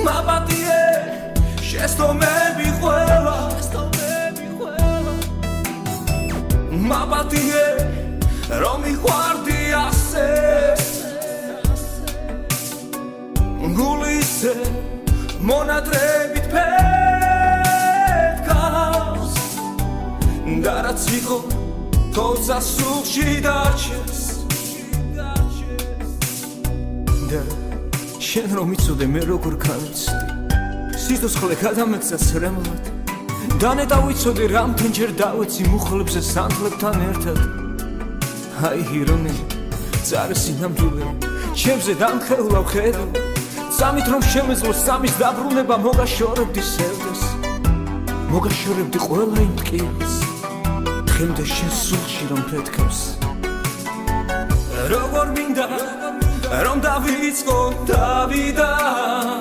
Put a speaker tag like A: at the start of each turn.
A: მაპატიე შეცდომები ყველა მაპატიე რომ მიყვარდი ასე გულისე მონადრებით ფეთქავს და რაც იყო თოცა სულში დარჩეს და შენ რომ იცოდე მე როგორ გავიცდი სიცოცხლე გადამექცა სრემლად დანეტა ვიცოდი რამდენჯერ დავეცი მუხლებზე სანთლებთან ერთად აი ირონია წარსი ნამდვილი ჩემზე დამხევლავ ხედავ სამით რომ შემეძლო სამის დაბრუნება მოგაშორებდი სევდეს მოგაშორებდი ყველა იმ ტკივილს დღემდე შენ სულში რომ ფეთქავს როგორ მინდა რომ დავიწყო დავიდან